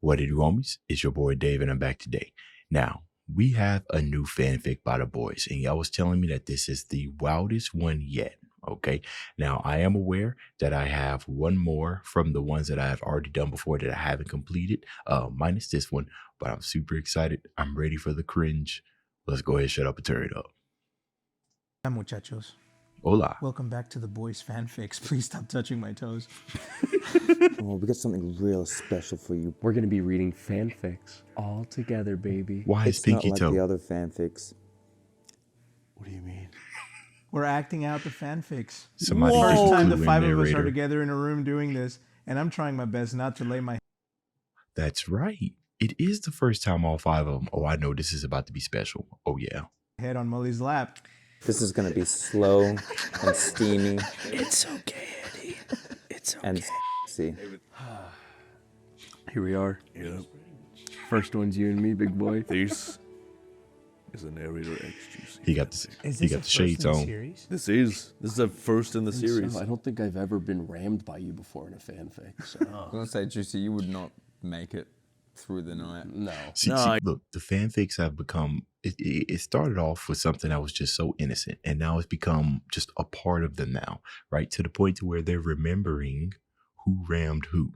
What it do, homies? It's your boy Dave, and I'm back today. Now, we have a new fanfic by the boys, and y'all was telling me that this is the wildest one yet. Okay. Now, I am aware that I have one more from the ones that I have already done before that I haven't completed, minus this one, but I'm super excited. I'm ready for the cringe. Let's go ahead, shut up, and turn it up. Hi, muchachos. Hola. Welcome back to the boys fanfics. Please stop touching my toes. Oh, we got something real special for you. We're gonna be reading fanfics all together, baby. Why is It's not Pinky like Toe? the other fanfics. What do you mean? We're acting out the fanfics. Somebody First just time the clue in five of us are narrator. together in a room doing this, and I'm trying my best not to lay my That's right. It is the first time all five of them. Oh, I know this is about to be special. Oh, yeah. head on Molly's lap. This is gonna be slow and steamy It's okay, Eddie. It's okay. and sexy. Here we are. Yep. First one's you and me, big boy. This is a narrator X juicy. He got the shades on. Series? This is a first in the series. So, I don't think I've ever been rammed by you before in a fanfic. So. I was gonna say, Juicy, you would not make it through the night. No. See, No, look, the fanfics have become, it started off with something that was just so innocent, and now it's become just a part of them now, right? To the point to where they're remembering who rammed who.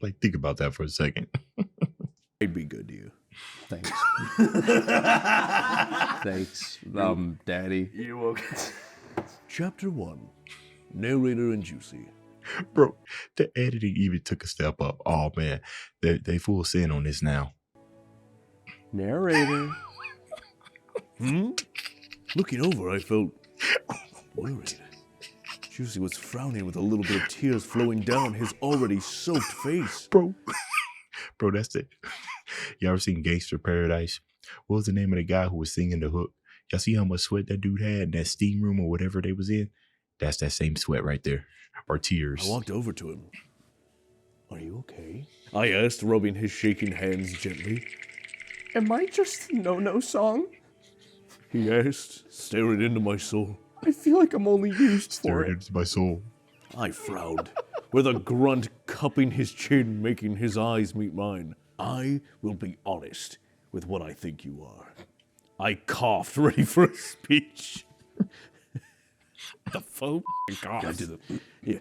Like, think about that for a second. It'd be good to you. Thanks. Thanks, Daddy. You're welcome. Chapter 1. Narrator and Juicy. Bro, the editing even took a step up. Oh, man. They full send on this now. Narrator. Looking over, I felt worried. Juicy was frowning with a little bit of tears flowing down his already soaked face. Bro, that's it. You ever seen Gangster Paradise? What was the name of the guy who was singing the hook? Y'all see how much sweat that dude had in that steam room or whatever they was in? That's that same sweat right there. Or tears. I walked over to him. Are you okay? I asked, rubbing his shaking hands gently. Am I just a no-no song? He asked, staring into my soul. I feel like I'm only used for Staring it. into my soul. I frowned, with a grunt cupping his chin, making his eyes meet mine. I will be honest with what I think you are. I coughed, ready for a speech. The phone cough. Yeah.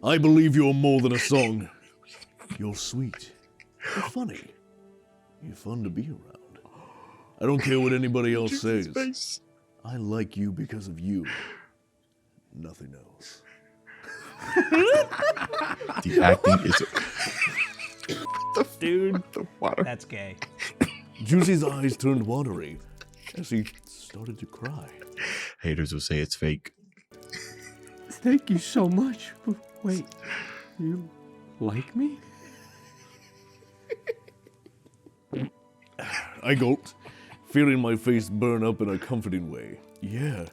I believe you're more than a song. You're sweet. You're funny. You're fun to be around. I don't care what anybody else says. Face. I like you because of you. Nothing else. The acting is... Dude. the water. That's gay. Juicy's eyes turned watery as he started to cry. Haters will say it's fake. Thank you so much. Wait, you like me? I gulped, feeling my face burn up in a comforting way. Yeah,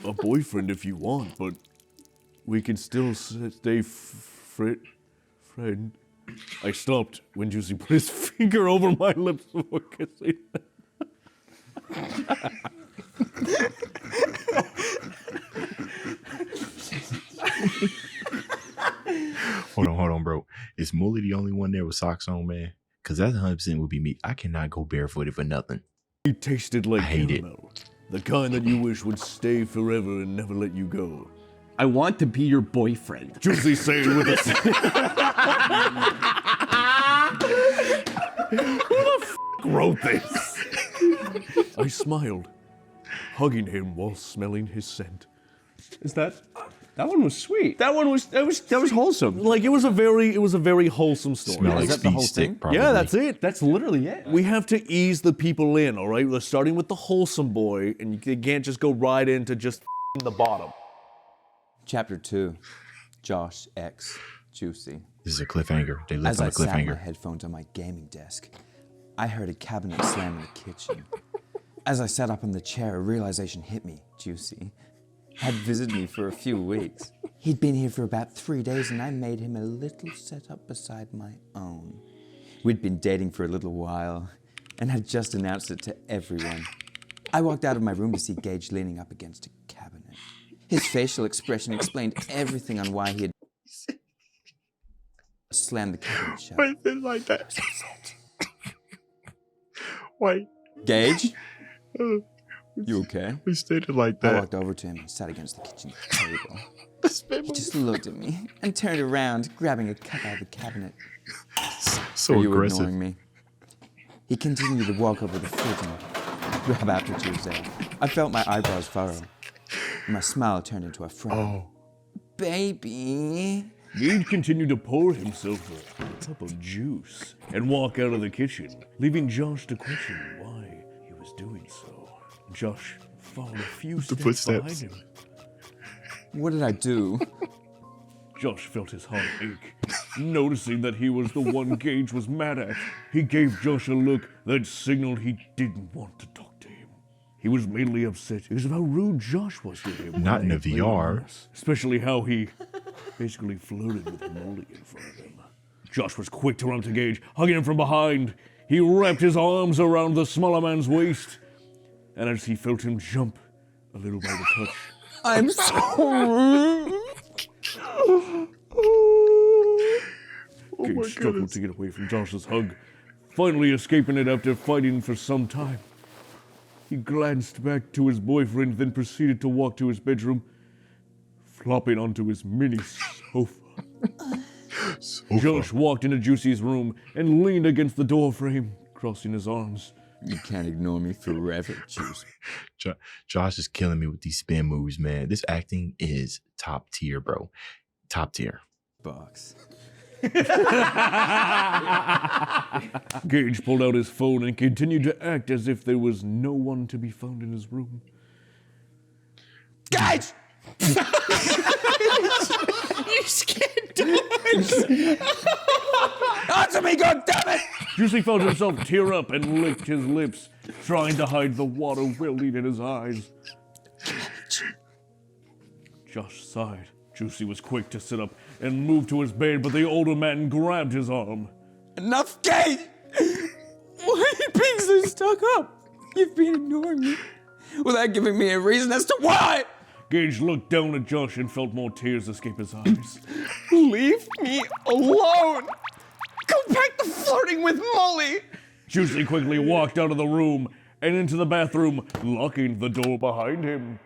a boyfriend if you want, but we can still stay friend. I stopped when Juicy put his finger over my lips before kissing. Hold on, bro. Is Mully the only one there with socks on, man? Because that 100% would be me. I cannot go barefooted for nothing. He tasted like I hate it. caramel, the kind that you wish would stay forever and never let you go. I want to be your boyfriend. Juicy said with a... Who the f*** wrote this? I smiled, hugging him while smelling his scent. Is that one was sweet. That was wholesome. Like it was a very wholesome story. Smell like that the speed whole stick, thing? probably. Yeah, that's it. That's literally it. We have to ease the people in, all right? We're starting with the wholesome boy, and you can't just go right into just the bottom. Chapter 2, Josh X Juicy. This is a cliffhanger. They left As on I a sat my cliffhanger. headphones on my gaming desk, I heard a cabinet slam in the kitchen. As I sat up in the chair, a realization hit me. Juicy had visited me for a few weeks. He'd been here for about 3 days, and I made him a little setup beside my own. We'd been dating for a little while, and had just announced it to everyone. I walked out of my room to see Gage leaning up against a cabinet. His facial expression explained everything on why he had slammed the cabinet shut. Why is it like that? Why? Gage? You okay? We stated like I that. walked over to him and sat against the kitchen table. This He just looked at me and turned around, grabbing a cup out of the cabinet. so Are you aggressive. ignoring me? He continued to walk over the fridge and grab after Tuesday. I felt my eyebrows furrow. And my smile turned into a frown. Oh, Baby. Gage continued to pour himself a cup of juice and walk out of the kitchen, leaving Josh to question why he was doing so. Josh followed a few steps behind footsteps. him. What did I do? Josh felt his heart ache, noticing that he was the one Gage was mad at. He gave Josh a look that signaled he didn't want to talk to him. He was mainly upset because of how rude Josh was to him. Not when in they a played VR. with us, especially how he basically flirted with Molly in front of him. Josh was quick to run to Gage, hugging him from behind. He wrapped his arms around the smaller man's waist, and as he felt him jump a little by the touch, I'm so rude. Gage struggled to get away from Josh's hug, finally escaping it after fighting for some time. He glanced back to his boyfriend, then proceeded to walk to his bedroom, flopping onto his mini sofa. Josh walked into Juicy's room and leaned against the door frame, crossing his arms. You can't ignore me forever, Juice. Josh is killing me with these spin moves, man. This acting is top tier, bro. Top tier. Box. Gage pulled out his phone and continued to act as if there was no one to be found in his room. Gage! You scared dogs. Answer me, goddammit! Juicy felt himself tear up and licked his lips, trying to hide the water welling in his eyes. Josh sighed. Juicy was quick to sit up and move to his bed, but the older man grabbed his arm. Enough, Gage! Why are you being so stuck up? You've been ignoring me without giving me a reason as to why! Gage looked down at Josh and felt more tears escape his eyes. Leave me alone! Go back to flirting with Molly! Juicy quickly walked out of the room and into the bathroom, locking the door behind him.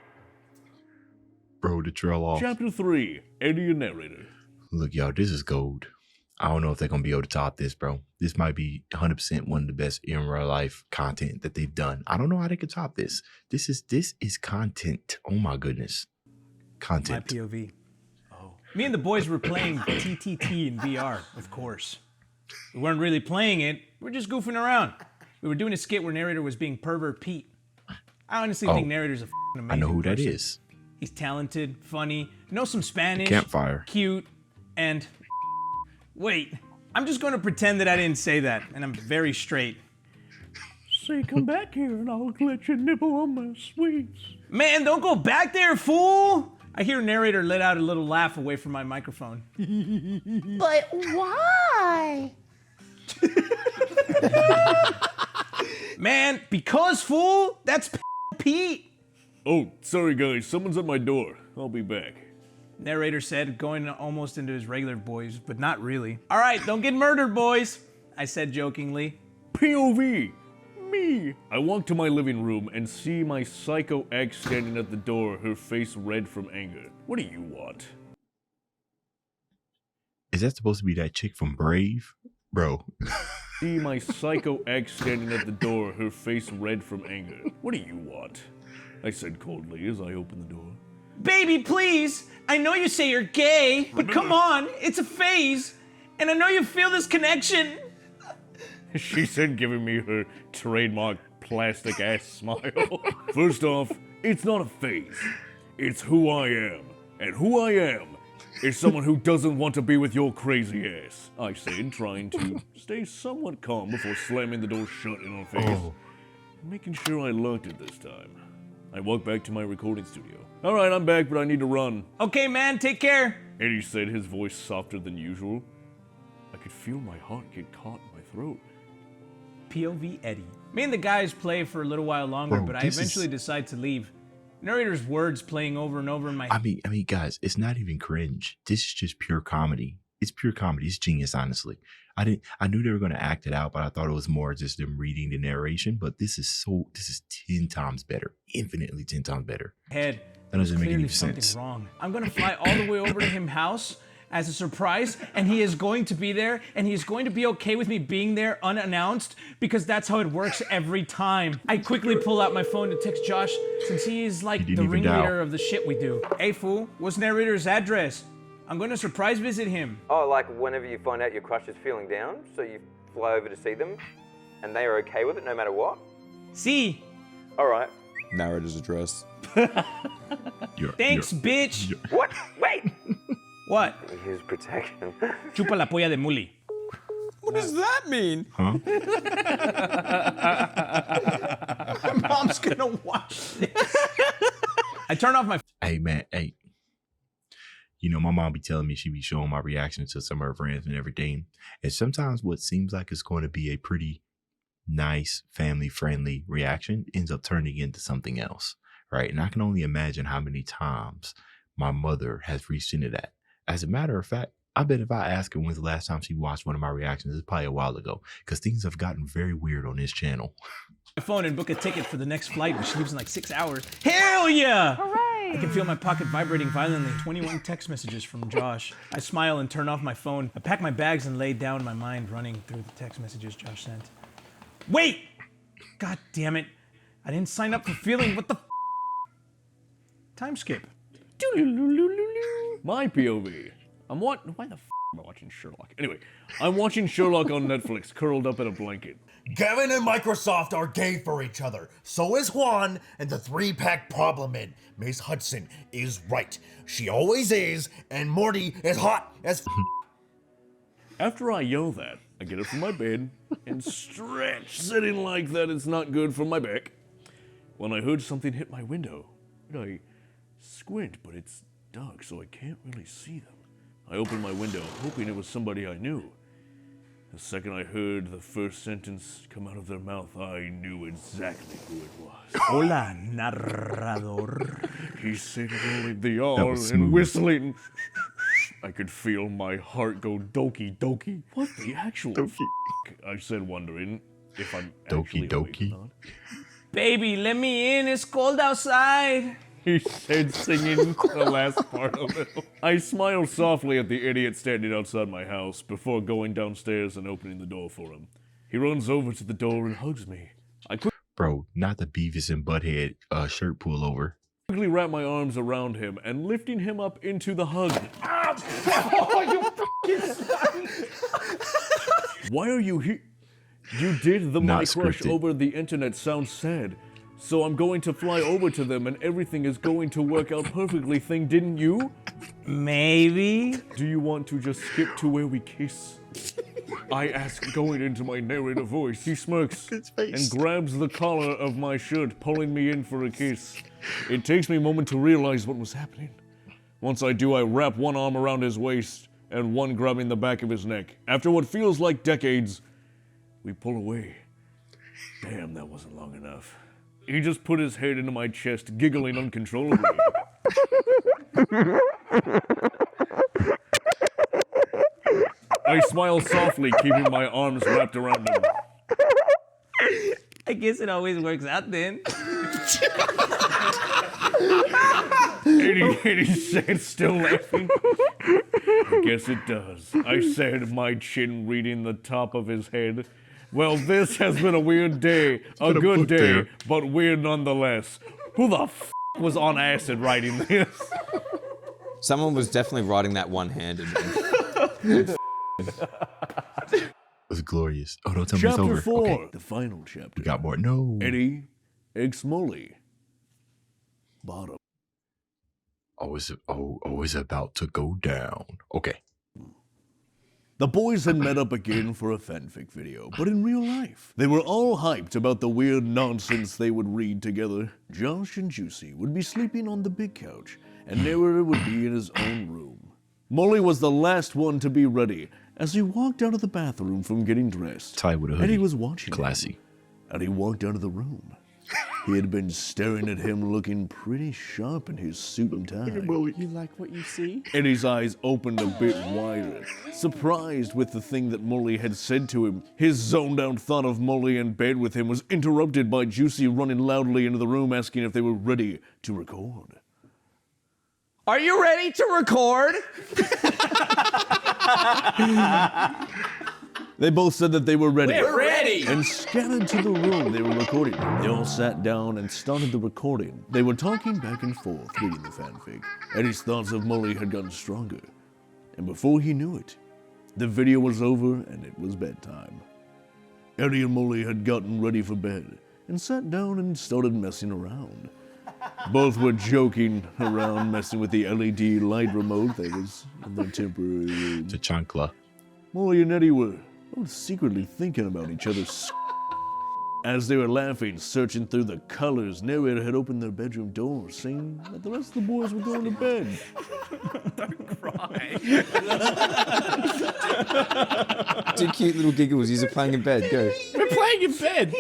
Bro, the trail off. Chapter 3, Eddie and Narrator. Look, y'all, this is gold. I don't know if they're going to be able to top this, bro. This might be 100% one of the best in real life content that they've done. I don't know how they could top this. This is content. Oh my goodness. My Content. POV. Oh. Me and the boys were playing TTT in VR, of course. We weren't really playing it. We were just goofing around. We were doing a skit where narrator was being pervert Pete. I honestly think narrator's a f***ing amazing I know who that person. is. He's talented, funny, knows some Spanish, Campfire. cute, and wait, I'm just going to pretend that I didn't say that, and I'm very straight. Say, come back here and I'll let you nibble on my sweets. Man, don't go back there, fool! I hear narrator let out a little laugh away from my microphone. But why? Man, because fool, that's Pete. Oh, sorry guys, someone's at my door. I'll be back. Narrator said, going almost into his regular voice, but not really. All right, don't get murdered, boys, I said jokingly. POV! Me! I walk to my living room and see my psycho ex standing at the door, her face red from anger. What do you want? Is that supposed to be that chick from Brave? Bro. See my psycho ex standing at the door, her face red from anger. What do you want? I said coldly as I opened the door. Baby, please, I know you say you're gay, but come on, it's a phase, and I know you feel this connection. She said, giving me her trademark plastic ass smile. First off, it's not a phase. It's who I am. And who I am is someone who doesn't want to be with your crazy ass, I said, trying to stay somewhat calm before slamming the door shut in her face. Making sure I locked it this time. I walked back to my recording studio. All right, I'm back, but I need to run. Okay, man, take care. Eddie said, his voice softer than usual. I could feel my heart get caught in my throat. POV Eddie. Me and the guys play for a little while longer, Bro, but I this eventually is- decide to leave. Narrator's words playing over and over in my I mean, guys, it's not even cringe. This is just pure comedy. It's pure comedy. It's genius, honestly. I knew they were going to act it out, but I thought it was more just them reading the narration. But this is 10 times better, infinitely 10 times better. Head. That doesn't make Clearly any something sense. wrong. I'm gonna fly all the way over to him house as a surprise, and he is going to be there, and he is going to be okay with me being there unannounced, because that's how it works every time. I quickly pull out my phone to text Josh, since he is like didn't the even ringleader dial. of the shit we do. Hey fool, what's narrator's address? I'm gonna surprise visit him. Oh, like whenever you find out your crush is feeling down, so you fly over to see them, and they are okay with it no matter what? See? All right. Narrator's address. Thanks, bitch. What? Wait! What? Use protection. Chupa la polla de muli. What does that mean? Huh? My mom's gonna watch this. I turn off my. Hey, man. Hey. You know, my mom be telling me she be showing my reactions to some of her friends and everything. And sometimes what seems like it's going to be a pretty nice, family-friendly reaction ends up turning into something else, right? And I can only imagine how many times my mother has reached into that. As a matter of fact, I bet if I ask her when's the last time she watched one of my reactions, it's probably a while ago, because things have gotten very weird on this channel. My phone and book a ticket for the next flight, which leaves in like 6 hours. Hell yeah! Hooray! I can feel my pocket vibrating violently. 21 text messages from Josh. I smile and turn off my phone. I pack my bags and lay down, my mind running through the text messages Josh sent. Wait! God damn it. I didn't sign up for feeling. What the Time skip. My POV. Why the am I watching Sherlock? Anyway, I'm watching Sherlock on Netflix, curled up in a blanket. Gavin and Microsoft are gay for each other. So is Juan and the 3-pack problem in. Miss Hudson is right. She always is, and Morty is hot as After I yell that, I get up from my bed and stretch, sitting like that it's not good for my back. When I heard something hit my window, I squint, but it's dark, so I can't really see them. I opened my window, hoping it was somebody I knew. The second I heard the first sentence come out of their mouth, I knew exactly who it was. Hola, narrador. He's singing the That R was and smooth. whistling. I could feel my heart go doki doki. What the actual Doki. I said, wondering if I'm Doki actually awake doki. or not. Baby, let me in. It's cold outside. He said, singing the last part of it. I smiled softly at the idiot standing outside my house before going downstairs and opening the door for him. He runs over to the door and hugs me. I Bro, not the Beavis and Butthead shirt pullover. quickly wrap my arms around him and lifting him up into the hug. Why are you here? You did the Not My Crush scripted. over the internet sounds sad. So I'm going to fly over to them and everything is going to work out perfectly thing, didn't you? Maybe. Do you want to just skip to where we kiss? I ask, going into my narrator voice. He smirks and grabs the collar of my shirt, pulling me in for a kiss. It takes me a moment to realize what was happening. Once I do, I wrap one arm around his waist and one grabbing the back of his neck. After what feels like decades, we pull away. Damn, that wasn't long enough. He just put his head into my chest, giggling uncontrollably. I smile softly, keeping my arms wrapped around him. I guess it always works out then. And he said, still laughing. I guess it does. I said, my chin reading the top of his head. Well, this has been a weird day. A good day, there. but weird nonetheless. Who the was on acid writing this? Someone was definitely writing that one-handed. It was glorious. Oh, don't tell me it's Chapter over. 4, Okay. the final chapter. We got more. No. Eddie, egg Smoley. Bottom. It's about to go down. Okay. The boys had met up again for a fanfic video, but in real life, they were all hyped about the weird nonsense they would read together. Josh and Juicy would be sleeping on the big couch, and Narrator would be in his own room. Molly was the last one to be ready. As he walked out of the bathroom from getting dressed, Tie with a hoodie. Eddie was watching him, Classy. and he walked out of the room. He had been staring at him looking pretty sharp in his suit and tie. You like what you see? Eddie's eyes opened a bit wider, surprised with the thing that Molly had said to him. His zoned-out thought of Molly in bed with him was interrupted by Juicy running loudly into the room asking if they were ready to record. Are you ready to record? They both said that they were ready. We're ready! And scattered to the room they were recording. They all sat down and started the recording. They were talking back and forth, reading the fanfic. Eddie's thoughts of Molly had gotten stronger. And before he knew it, the video was over and it was bedtime. Eddie and Molly had gotten ready for bed and sat down and started messing around. Both were joking around, messing with the LED light remote that was in their temporary room. To chancla. Molly and Eddie were both secretly thinking about each other's. As they were laughing, searching through the colors, narrator had opened their bedroom door, saying that the rest of the boys were going to bed. Don't cry. Do cute little giggles. You're playing in bed. Go. We're playing in bed.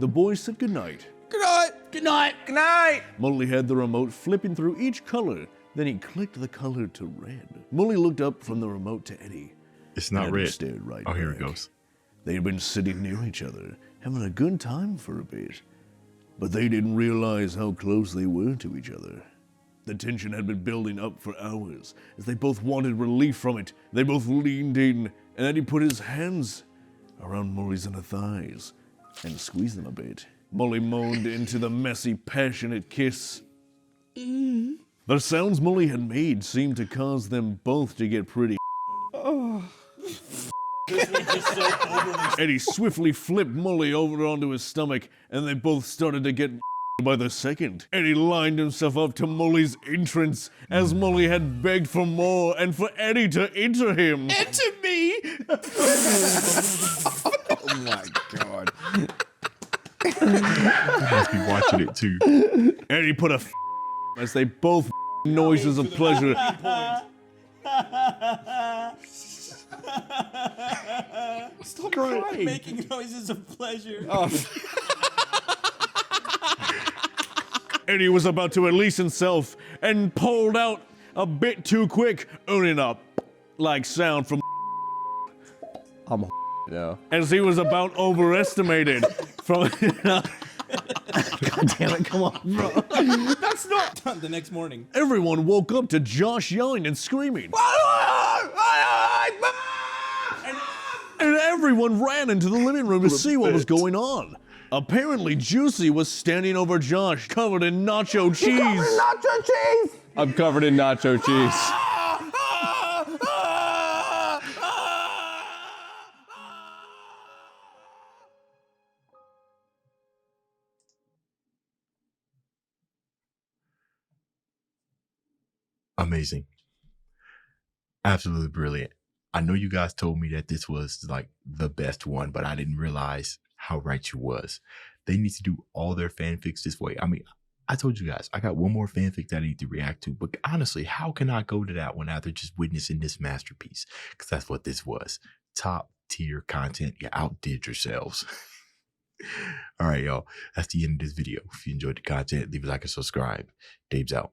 The boys said goodnight. Good night. Good night. Good night. Molly had the remote flipping through each color. Then he clicked the color to red. Molly looked up from the remote to Eddie. It's not Eddie red. stared right Oh, here it back. goes. They had been sitting near each other, having a good time for a bit. But they didn't realize how close they were to each other. The tension had been building up for hours. As they both wanted relief from it, they both leaned in, and Eddie put his hands around Molly's inner thighs and squeezed them a bit. Molly moaned into the messy, passionate kiss. The sounds Molly had made seemed to cause them both to get pretty. Eddie swiftly flipped Molly over onto his stomach, and they both started to get by the second. Eddie lined himself up to Molly's entrance, as Molly had begged for more and for Eddie to enter him. Enter me. Oh my god. I must be watching it too. Eddie put a as they both noises of pleasure. Stop crying. Making noises of pleasure. Eddie was about to release himself and pulled out a bit too quick, earning a like sound from I'm now. as he was about overestimated from. God damn it, come on, bro. That's not done the next morning. Everyone woke up to Josh yelling and screaming. And everyone ran into the living room to see what was going on. Apparently, Juicy was standing over Josh, covered in nacho cheese. I'm covered in nacho cheese. Amazing. Absolutely brilliant. I know you guys told me that this was like the best one, but I didn't realize how right you was. They need to do all their fanfics this way. I mean, I told you guys, I got one more fanfic that I need to react to, but honestly, how can I go to that one after just witnessing this masterpiece? Because that's what this was. Top tier content. You outdid yourselves. All right, y'all. That's the end of this video. If you enjoyed the content, leave a like and subscribe. Dave's out.